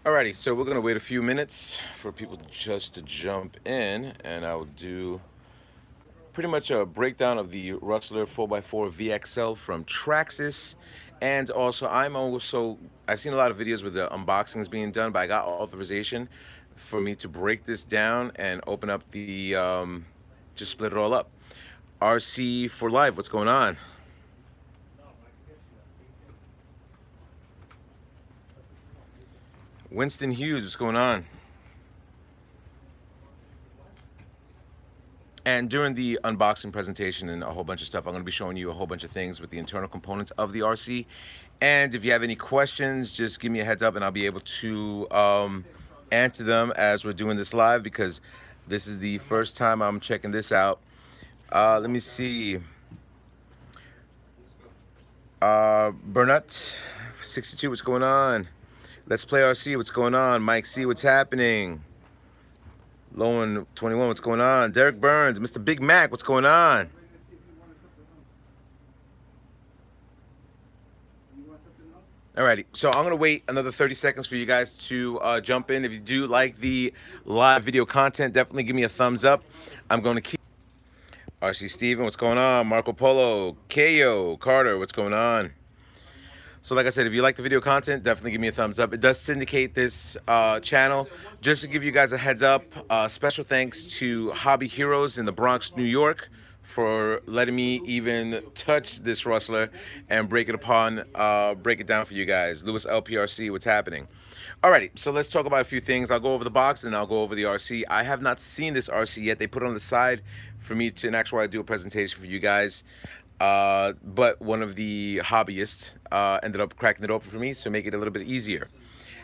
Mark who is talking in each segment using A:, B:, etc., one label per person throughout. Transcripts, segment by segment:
A: Alrighty, so we're gonna wait a few minutes for people just to jump in, and I will do pretty much a breakdown of the Rustler 4x4 VXL from Traxxas. And also, I've seen a lot of videos with the unboxings being done, but I got authorization for me to break this down and open up just split it all up. RC for life, what's going on? Winston Hughes, what's going on? And during the unboxing presentation and a whole bunch of stuff, I'm going to be showing you a whole bunch of things with the internal components of the RC. And if you have any questions, just give me a heads up and I'll be able to answer them as we're doing this live, because this is the first time I'm checking this out. Let me see. Burnett 62, what's going on? Let's Play RC, what's going on? Mike C, what's happening? Lowen 21, what's going on? Derek Burns, Mr. Big Mac, what's going on? Alrighty, so I'm gonna wait another 30 seconds for you guys to jump in. If you do like the live video content, definitely give me a thumbs up. I'm gonna keep RC Steven, what's going on? Marco Polo, Ko, Carter, what's going on? So like I said, if you like the video content, definitely give me a thumbs up. It does syndicate this channel. Just to give you guys a heads up, special thanks to Hobby Heroes in the Bronx, New York, for letting me even touch this Rustler and break it down for you guys. Lewis LPRC, what's happening? Alrighty, so let's talk about a few things. I'll go over the box and I'll go over the RC. I have not seen this RC yet. They put it on the side for me to, in actuality, do a presentation for you guys. But one of the hobbyists ended up cracking it open for me, so make it a little bit easier.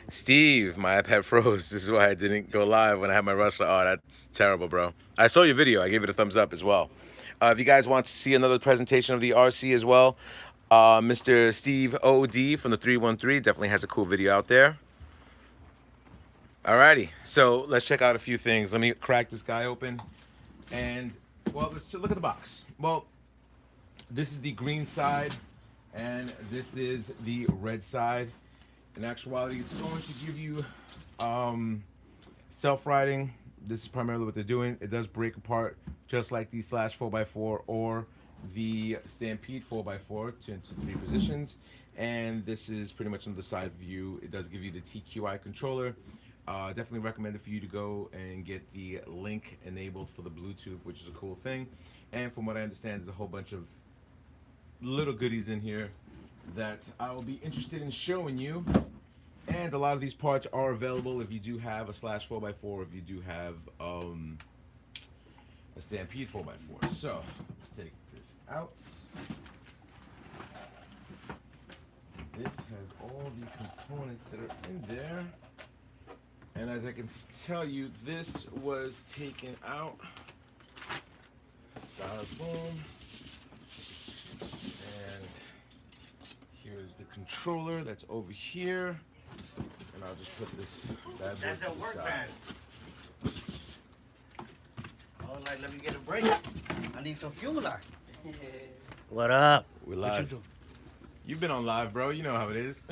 A: Steve, my iPad froze. This is why I didn't go live when I had my Rustler. Oh, that's terrible, bro. I saw your video. I gave it a thumbs up as well. If you guys want to see another presentation of the RC as well, Mr. Steve OD from the 313 definitely has a cool video out there. Alrighty, so let's check out a few things. Let me crack this guy open. And, well, let's look at the box. Well, this is the green side, and this is the red side. In actuality, it's going to give you self-riding. This is primarily what they're doing. It does break apart just like the Slash 4x4 or the Stampede 4x4 into 3 positions. And this is pretty much on the side view. It does give you the TQI controller. Definitely recommend it for you to go and get the link enabled for the Bluetooth, which is a cool thing. And from what I understand, there's a whole bunch of little goodies in here that I will be interested in showing you. And a lot of these parts are available if you do have a Slash 4x4, if you do have a Stampede 4x4. So let's take this out. This has all the components that are in there. And as I can tell you, this was taken out. Styrofoam. And here's the controller that's over here. And I'll just put this bad boy to the side.
B: Oh, like, let me get a break. I need some fuel. What up?
A: We're live.
B: What you do?
A: You've been on live, bro. You know how it is.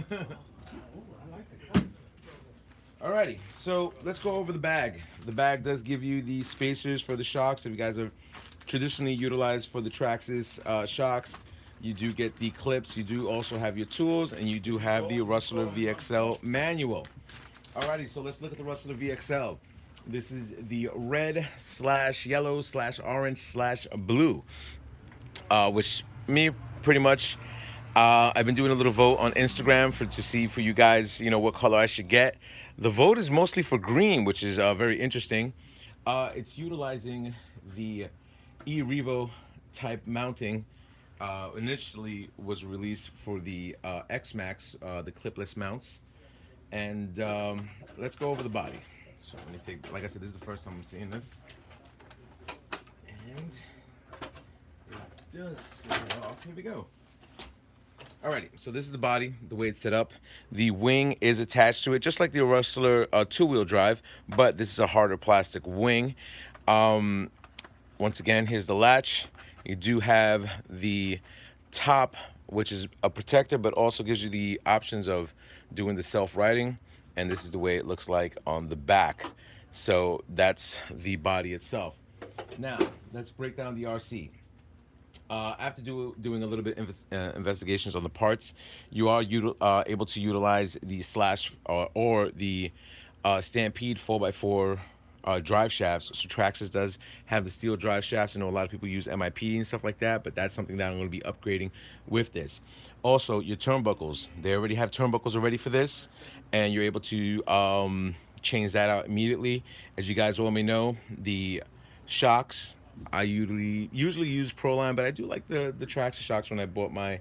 A: Alrighty, so let's go over the bag. The bag does give you the spacers for the shocks. If you guys are traditionally utilized for the Traxxas shocks, you do get the clips. You do also have your tools, and you do have the Rustler VXL manual. Alrighty, so let's look at the Rustler VXL. This is the red / yellow / orange / blue, which me pretty much. I've been doing a little vote on Instagram to see for you guys, what color I should get. The vote is mostly for green, which is very interesting. It's utilizing the E-Revo type mounting. Initially was released for the X-Max, the clipless mounts. And let's go over the body. So let me take, like I said, this is the first time I'm seeing this. And it does set off. Here we go. Alrighty, so this is the body, the way it's set up. The wing is attached to it, just like the Rustler 2-wheel drive, but this is a harder plastic wing. Once again, here's the latch. You do have the top, which is a protector, but also gives you the options of doing the self-riding. and this is the way it looks like on the back. So that's the body itself. Now let's break down the RC. After doing a little bit investigations on the parts, you are able to utilize the slash or the Stampede 4x4 drive shafts. So Traxxas does have the steel drive shafts. I know a lot of people use MIP and stuff like that, but that's something that I'm going to be upgrading with this. Also, your turnbuckles. They already have turnbuckles already for this, and you're able to change that out immediately. As you guys all may know, the shocks, I usually use Proline, but I do like the Traxxas shocks when I bought my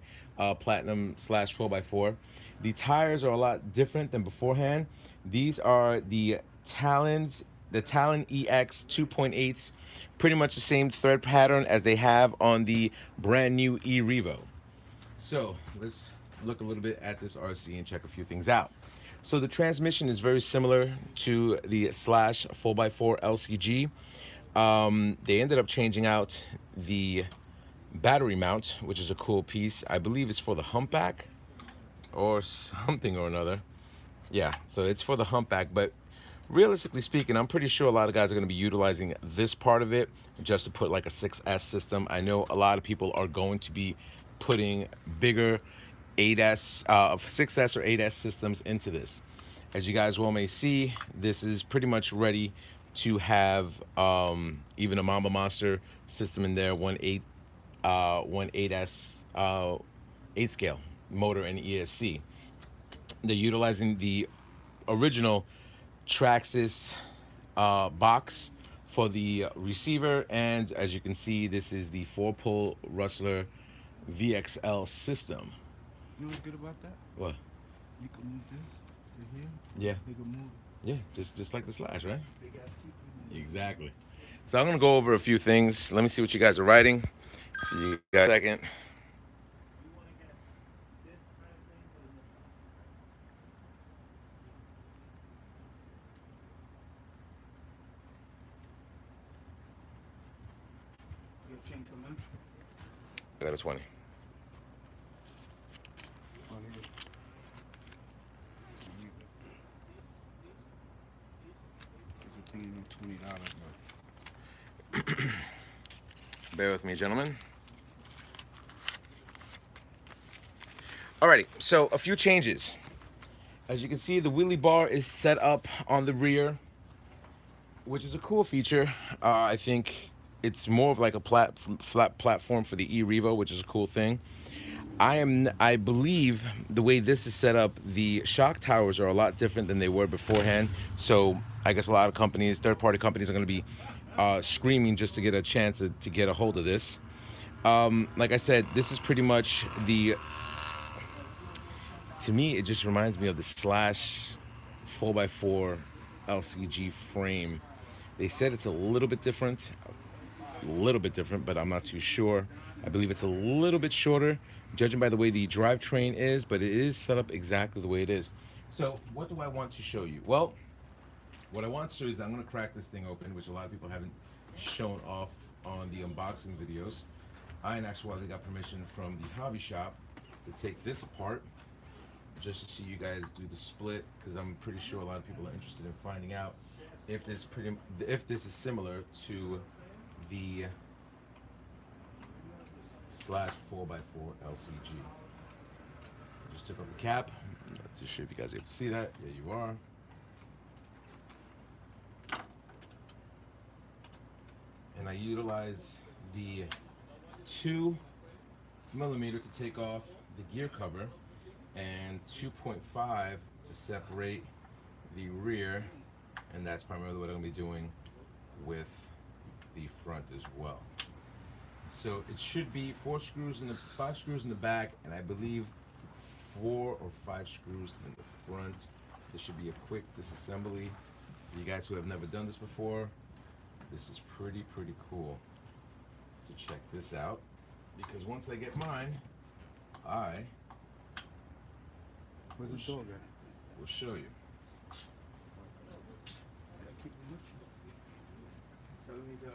A: Platinum slash 4x4. The tires are a lot different than beforehand. These are the Talon EX 2.8s, pretty much the same thread pattern as they have on the brand new e-Revo. So let's look a little bit at this RC and check a few things out. So the transmission is very similar to the slash 4x4 LCG. They ended up changing out the battery mount, which is a cool piece. I believe it's for the humpback or something or another. Yeah, so it's for the humpback, but realistically speaking, I'm pretty sure a lot of guys are going to be utilizing this part of it just to put like a 6S system. I know a lot of people are going to be putting bigger 8S, 6S or 8S systems into this. As you guys well may see, this is pretty much ready to have even a Mamba Monster system in there, 8S 8 scale motor and ESC. They're utilizing the original Traxxas box for the receiver, and as you can see, this is the 4-pole Rustler VXL system.
C: You know what's good about that?
A: What?
C: You can move this to here.
A: Yeah.
C: You can move.
A: Yeah, just like the Slash, right? Exactly. So I'm gonna go over a few things. Let me see what you guys are writing. If you got a second.
C: Your chain come in.
A: I got a 20.
C: On here. You're paying them $20,
A: Bear with me, gentlemen. Alrighty, so a few changes. As you can see, the wheelie bar is set up on the rear, which is a cool feature. I think it's more of like a flat platform for the e-Revo, which is a cool thing. I believe the way this is set up, the shock towers are a lot different than they were beforehand. So I guess a lot of companies, third-party companies, are going to be screaming just to get a chance to get a hold of this. Like I said, this is pretty much to me, it just reminds me of the Slash 4x4 LCG frame. They said it's a little bit different, but I'm not too sure. I believe it's a little bit shorter, judging by the way the drivetrain is, but it is set up exactly the way it is. So what do I want to show you? Well, what I want to show you is I'm going to crack this thing open, which a lot of people haven't shown off on the unboxing videos. I, in actuality, got permission from the hobby shop to take this apart, just to see you guys do the split, because I'm pretty sure a lot of people are interested in finding out if this is similar to the Slash 4x4 LCG. I just took off the cap. Let's just show if you guys are able to see that. There you are. And I utilize the 2mm to take off the gear cover and 2.5 to separate the rear, and that's primarily what I'm going to be doing with the front as well. So it should be 5 screws in the back, and I believe 4 or 5 screws in the front. This should be a quick disassembly. For you guys who have never done this before, this is pretty cool to check this out, because once I get mine, I
C: Where's the dog at?
A: will show you.
C: Keep him with you. Tell me the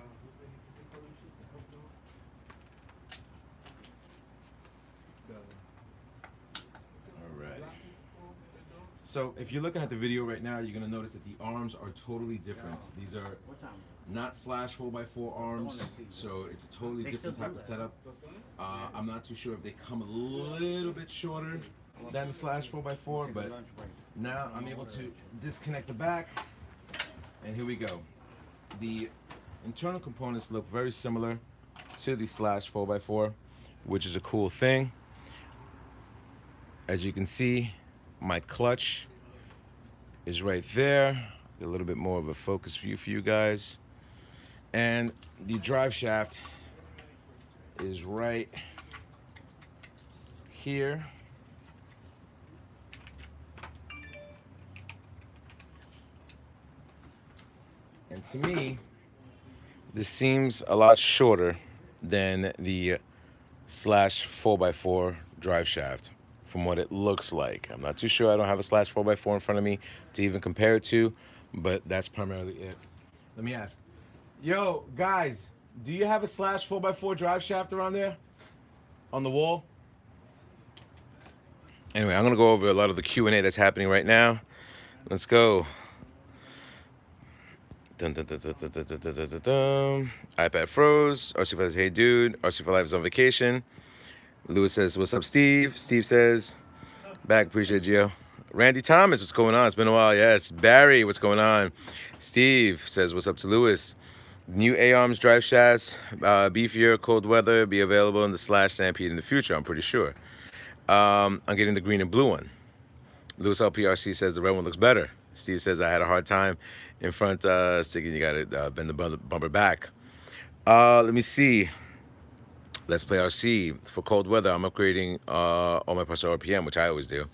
A: Alright. So if you're looking at the video right now, you're gonna notice that the arms are totally different. These are not slash 4x4 arms, so it's a totally different type of setup. I'm not too sure if they come a little bit shorter than the slash 4x4, but now I'm able to disconnect the back, and here we go. The internal components look very similar to the slash 4x4, which is a cool thing. As you can see, my clutch is right there. A little bit more of a focus view for you guys. And the drive shaft is right here. And to me, this seems a lot shorter than the slash 4x4 drive shaft from what it looks like. I'm not too sure. I don't have a slash 4x4 in front of me to even compare it to, but that's primarily it. Let me ask. Yo, guys, do you have a slash 4x4 drive shaft around there on the wall? Anyway, I'm going to go over a lot of the Q&A that's happening right now. Let's go. Dun, dun, dun, dun, dun, dun, dun, dun, dun, dun. iPad froze. RC says, hey dude. RC for Life is on vacation. Lewis says, what's up, Steve? Steve says, back, appreciate you. Randy Thomas, what's going on? It's been a while. Yes. Barry, what's going on? Steve says, what's up to Lewis? New A-arms drive shafts, beefier, cold weather, be available in the slash Stampede in the future, I'm pretty sure. I'm getting the green and blue one. Lewis LPRC says the red one looks better. Steve says I had a hard time in front, sticking, you gotta bend the bumper back. Let me see. Let's play RC. For cold weather, I'm upgrading all my parts to RPM, which I always do.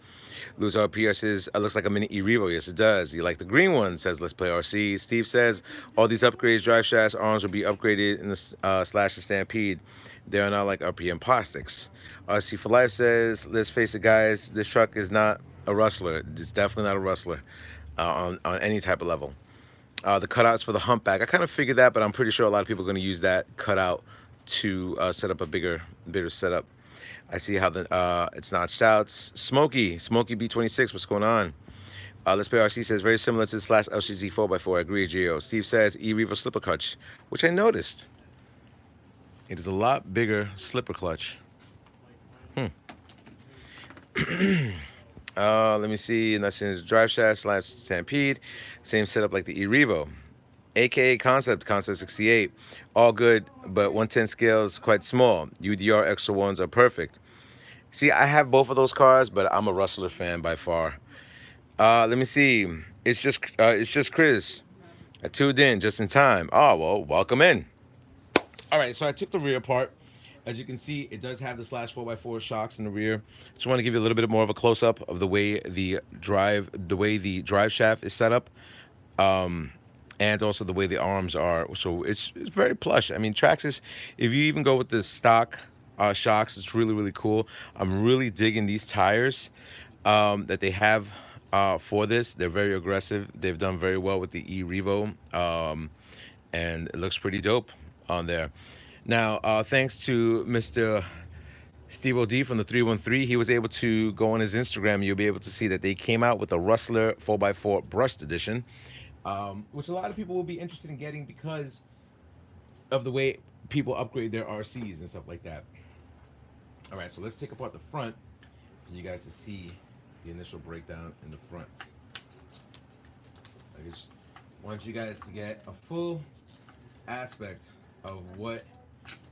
A: Lewis RPR says, it looks like a mini E-Revo. Yes, it does. You like the green one, says Let's Play RC. Steve says, all these upgrades, drive shafts, arms will be upgraded in the slash and Stampede. They are not like RPM plastics. RC for Life says, let's face it, guys, this truck is not a Rustler. It's definitely not a Rustler on any type of level. The cutouts for the humpback, I kind of figured that, but I'm pretty sure a lot of people are going to use that cutout to set up a bigger setup. I see how the it's notched out. Smokey B26, what's going on? Let's Play RC says, very similar to the slash LCZ 4x4. I agree, Gio. Steve says, E-Revo slipper clutch, which I noticed. It is a lot bigger slipper clutch. Let me see. And that's in his drive shaft slash Stampede. Same setup like the E-Revo. AKA Concept 68. All good, but 110 scale is quite small. UDR extra ones are perfect. See, I have both of those cars, but I'm a Rustler fan by far. Let me see. It's just Chris. I tuned in just in time. Oh, well, welcome in. All right, so I took the rear part. As you can see, it does have the slash 4x4 shocks in the rear. Just want to give you a little bit more of a close-up of the way the drive shaft is set up. And also the way the arms are. So it's very plush. I mean, Traxxas, if you even go with the stock shocks, it's really, really cool. I'm really digging these tires that they have for this. They're very aggressive. They've done very well with the E-Revo, and it looks pretty dope on there. Now, thanks to Mr. Steve O.D. from the 313, he was able to go on his Instagram. You'll be able to see that they came out with a Rustler 4x4 brushed edition. Which a lot of people will be interested in getting because of the way people upgrade their RCs and stuff like that. All right, so let's take apart the front for you guys to see the initial breakdown in the front. I just want you guys to get a full aspect of what,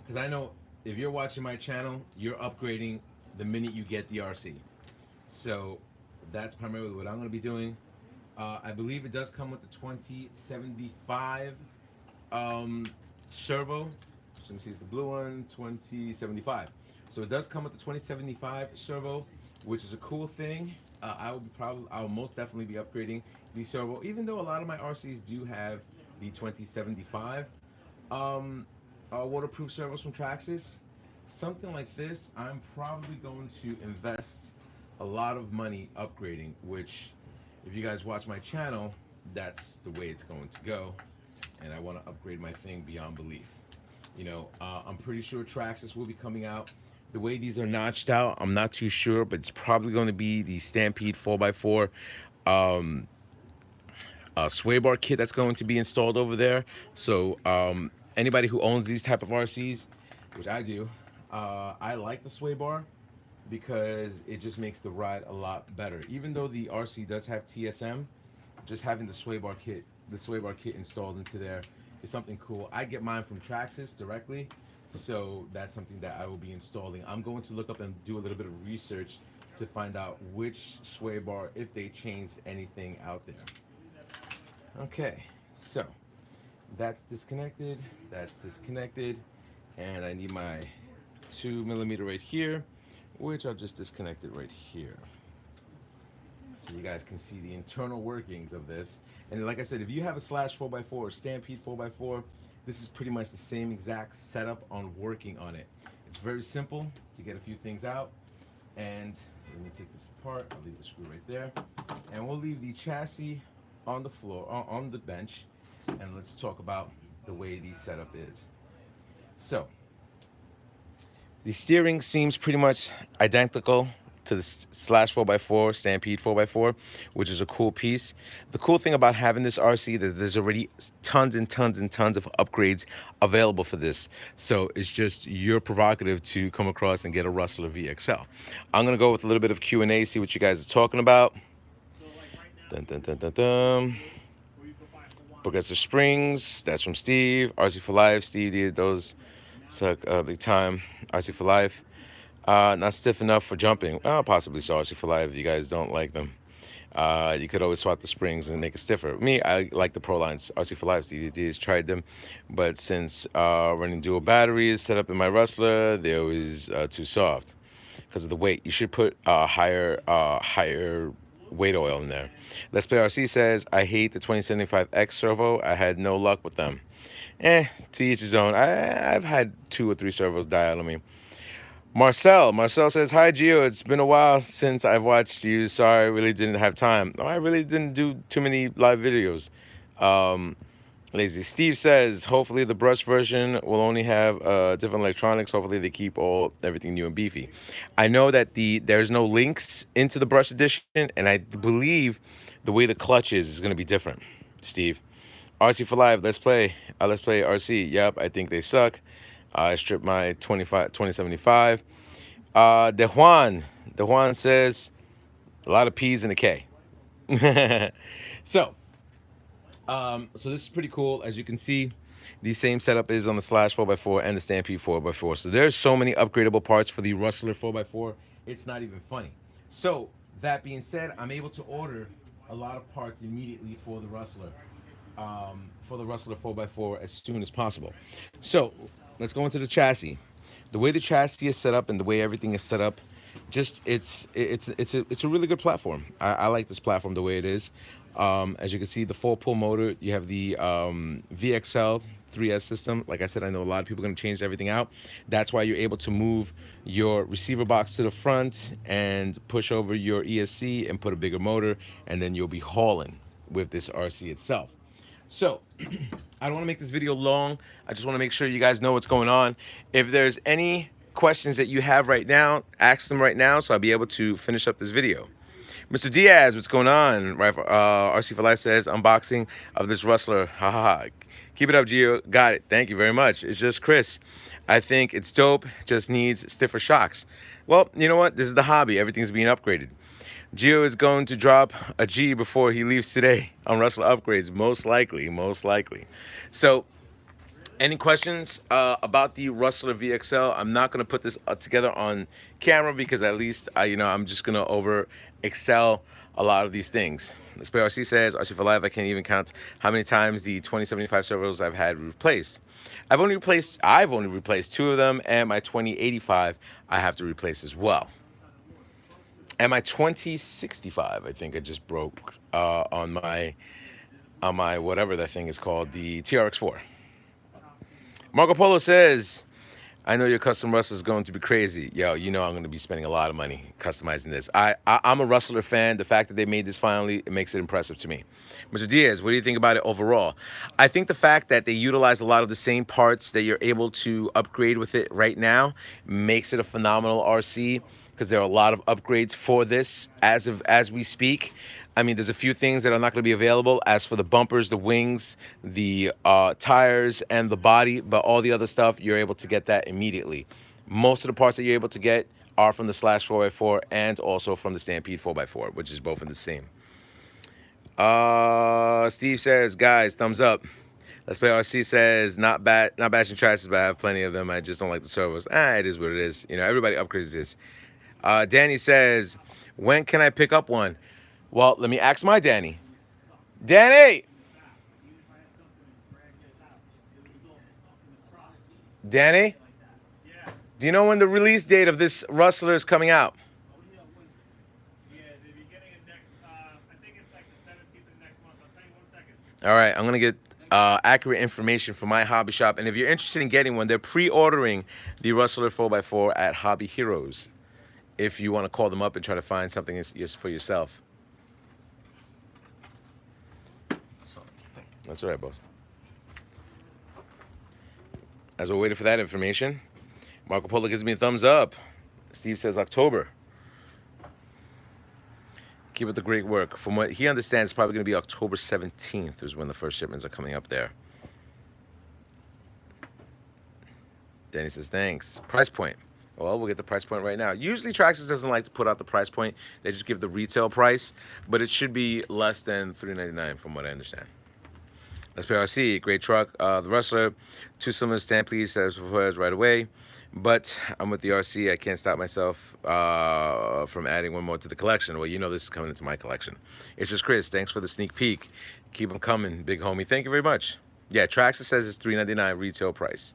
A: because I know if you're watching my channel, you're upgrading the minute you get the RC. So that's primarily what I'm going to be doing. I believe it does come with the 2075 servo. So let me see, it's the blue one, 2075. So it does come with the 2075 servo, which is a cool thing. I'll most definitely be upgrading the servo, even though a lot of my RCs do have the 2075 waterproof servos from Traxxas. Something like this, I'm probably going to invest a lot of money upgrading, which, if you guys watch my channel, that's the way it's going to go. And I want to upgrade my thing beyond belief. You know, I'm pretty sure Traxxas will be coming out. The way these are notched out, I'm not too sure, but it's probably going to be the Stampede 4x4 sway bar kit that's going to be installed over there. So anybody who owns these type of RCs, which I do, I like the sway bar because it just makes the ride a lot better. Even though the RC does have TSM, just having the sway bar kit installed into there is something cool. I get mine from Traxxas directly, so that's something that I will be installing. I'm going to look up and do a little bit of research to find out which sway bar, if they changed anything out there. Okay, so that's disconnected, and I need my 2 millimeter right here, which I'll just disconnect it right here. So you guys can see the internal workings of this. And like I said, if you have a Slash 4x4 or Stampede 4x4, this is pretty much the same exact setup on working on it. It's very simple to get a few things out. And let me take this apart. I'll leave the screw right there. And we'll leave the chassis on the floor, on the bench. And let's talk about the way the setup is. So, the steering seems pretty much identical to the Slash 4x4, Stampede 4x4, which is a cool piece. The cool thing about having this RC that there's already tons and tons and tons of upgrades available for this. So it's just your prerogative to come across and get a Rustler VXL. I'm gonna go with a little bit of Q&A, see what you guys are talking about. Dun, dun, dun, dun, dun. Progressive Springs, that's from Steve. RC for Life, Steve did those. Suck big time. RC for Life. Not stiff enough for jumping. Possibly so. RC for Life if you guys don't like them. You could always swap the springs and make it stiffer. Me, I like the Pro Lines. RC for Life, DDTs, tried them. But since running dual batteries set up in my Rustler, they're always too soft because of the weight. You should put higher weight oil in there. Let's Play RC says, I hate the 2075X servo. I had no luck with them. To each his own. I've had 2 or 3 servos die out of me. Marcel says, hi Gio, it's been a while since I've watched you. Sorry, I really didn't have time. No, I really didn't do too many live videos. Lazy Steve says, hopefully the brush version will only have different electronics. Hopefully they keep everything new and beefy. I know that there's no links into the brush edition, and I believe the way the clutch is going to be different. Steve, RC for Live, let's play RC. Yep, I think they suck. I stripped my 2075. De Juan says a lot of P's and a K. So this is pretty cool. As you can see, the same setup is on the Slash 4x4 and the Stampede 4x4. So there's so many upgradable parts for the Rustler 4x4. It's not even funny. So that being said, I'm able to order a lot of parts immediately for the Rustler 4x4 as soon as possible. So let's go into the chassis. The way the chassis is set up and the way everything is set up, just it's a really good platform. I like this platform the way it is. As you can see, the full pull motor. You have the VXL 3S system. Like I said, I know a lot of people are going to change everything out. That's why you're able to move your receiver box to the front and push over your ESC and put a bigger motor, and then you'll be hauling with this RC itself. So I don't want to make this video long. I just want to make sure you guys know what's going on. If there's any questions that you have right now, ask them right now so I'll be able to finish up this video. Mr. Diaz, what's going on? RC for Life says, unboxing of this Rustler. Ha ha ha. Keep it up, Gio. Got it. Thank you very much. It's just Chris. I think it's dope. Just needs stiffer shocks. Well, you know what? This is the hobby. Everything's being upgraded. Gio is going to drop a G before he leaves today on Rustler upgrades, most likely. So, any questions about the Rustler VXL? I'm not going to put this together on camera because at least I'm just going to over excel a lot of these things. Let's Play RC says, RC for Life, I can't even count how many times the 2075 servos I've had replaced. I've only replaced 2 of them, and my 2085 I have to replace as well. And my 2065, I think I just broke on my whatever that thing is called, the TRX4. Marco Polo says, I know your custom Rustler is going to be crazy. Yo, I'm going to be spending a lot of money customizing this. I'm a Rustler fan. The fact that they made this finally, it makes it impressive to me. Mr. Diaz, what do you think about it overall? I think the fact that they utilize a lot of the same parts that you're able to upgrade with it right now makes it a phenomenal RC. because there are a lot of upgrades for this as we speak. I mean, there's a few things that are not going to be available. As for the bumpers, the wings, the tires, and the body, but all the other stuff, you're able to get that immediately. Most of the parts that you're able to get are from the Slash 4x4 and also from the Stampede 4x4, which is both in the same. Steve says, guys, thumbs up. Let's Play RC says, not bashing Traxxas, but I have plenty of them. I just don't like the servos. It is what it is. You know, everybody upgrades this. Danny says, when can I pick up one? Well, let me ask my Danny. Danny! Danny? Do you know when the release date of this Rustler is coming out?
D: Yeah, the beginning of next, I think it's like the 17th of next month. I'll tell you 1 second.
A: All right, I'm going to get accurate information from my hobby shop. And if you're interested in getting one, they're pre-ordering the Rustler 4x4 at Hobby Heroes. If you want to call them up and try to find something for yourself. That's all right, boss. As we're waiting for that information, Marco Polo gives me a thumbs up. Steve says October. Keep up the great work. From what he understands, it's probably going to be October 17th is when the first shipments are coming up there. Danny says, thanks. Price point. Well, we'll get the price point right now. Usually Traxxas doesn't like to put out the price point. They just give the retail price, but it should be less than $399 from what I understand. Let's Play RC, great truck. The Rustler, 2-cylinder stamp, please, as right away. But I'm with the RC. I can't stop myself from adding one more to the collection. Well, you know this is coming into my collection. It's just Chris. Thanks for the sneak peek. Keep them coming, big homie. Thank you very much. Yeah, Traxxas says it's $399 retail price.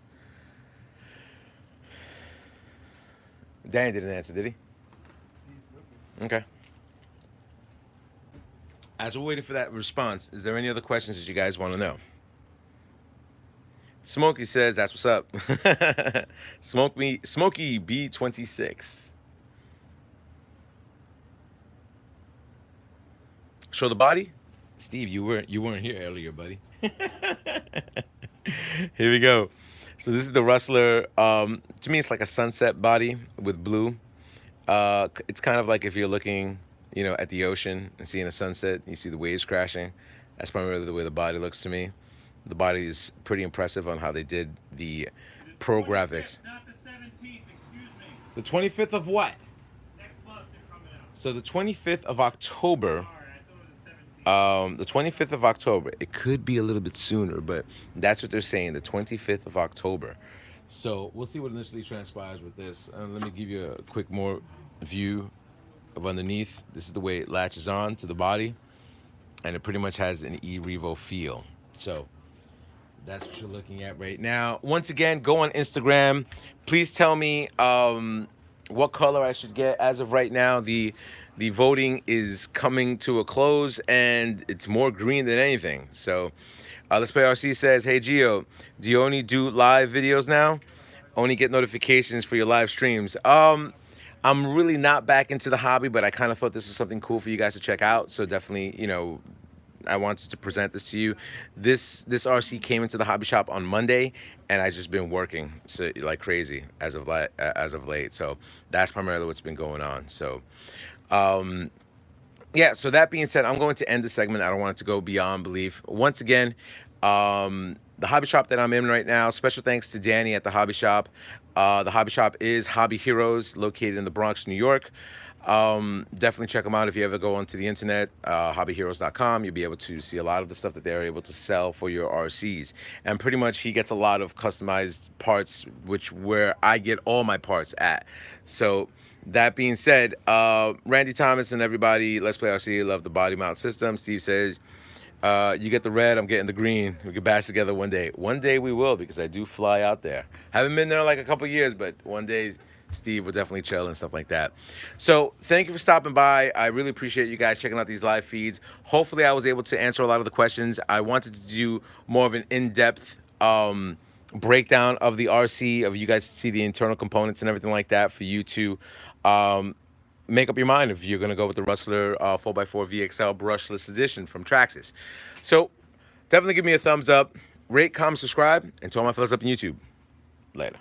A: Danny didn't answer, did he? Okay. As we're waiting for that response, is there any other questions that you guys want to know? Smokey says, that's what's up. Smokey B26. Show the body? Steve, you weren't here earlier, buddy. Here we go. So this is the Rustler. To me, it's like a sunset body with blue. It's kind of like if you're looking, you know, at the ocean and seeing a sunset, you see the waves crashing. That's primarily the way the body looks to me. The body is pretty impressive on how they did the pro graphics.
D: Not the 17th, excuse me.
A: The 25th of what?
D: Next month they're coming out.
A: So the 25th of October.
D: All right, I thought it was the 17th.
A: The 25th of October. It could be a little bit sooner, but that's what they're saying, the 25th of October. So we'll see what initially transpires with this. Let me give you a quick more view of underneath. This is the way it latches on to the body, and it pretty much has an E-Revo feel. So that's what you're looking at right now. Once again, go on Instagram. Please tell me what color I should get. As of right now, the voting is coming to a close, and it's more green than anything. So Let's Play RC says, hey, Gio, do you only do live videos now? Only get notifications for your live streams? I'm really not back into the hobby, but I kind of thought this was something cool for you guys to check out. So definitely, you know, I wanted to present this to you. This RC came into the hobby shop on Monday, and I've just been working like crazy as of late. So that's primarily what's been going on. So yeah, so that being said, I'm going to end the segment. I don't want it to go beyond belief. Once again, the hobby shop that I'm in right now, special thanks to Danny at the hobby shop. The hobby shop is Hobby Heroes, located in the Bronx, New York. Definitely check them out if you ever go onto the internet, hobbyheroes.com. You'll be able to see a lot of the stuff that they're able to sell for your RCs. And pretty much he gets a lot of customized parts, where I get all my parts at. So that being said, Randy Thomas and everybody, Let's Play RC, love the body mount system. Steve says, you get the red, I'm getting the green. We can bash together one day. One day we will, because I do fly out there. Haven't been there in like a couple years, but one day Steve will definitely chill and stuff like that. So thank you for stopping by. I really appreciate you guys checking out these live feeds. Hopefully I was able to answer a lot of the questions. I wanted to do more of an in-depth breakdown of the RC, of you guys to see the internal components and everything like that, for you to make up your mind if you're going to go with the Rustler 4x4 VXL brushless edition from Traxxas. So definitely give me a thumbs up, rate, comment, subscribe, and to all my fellas up on YouTube. Later.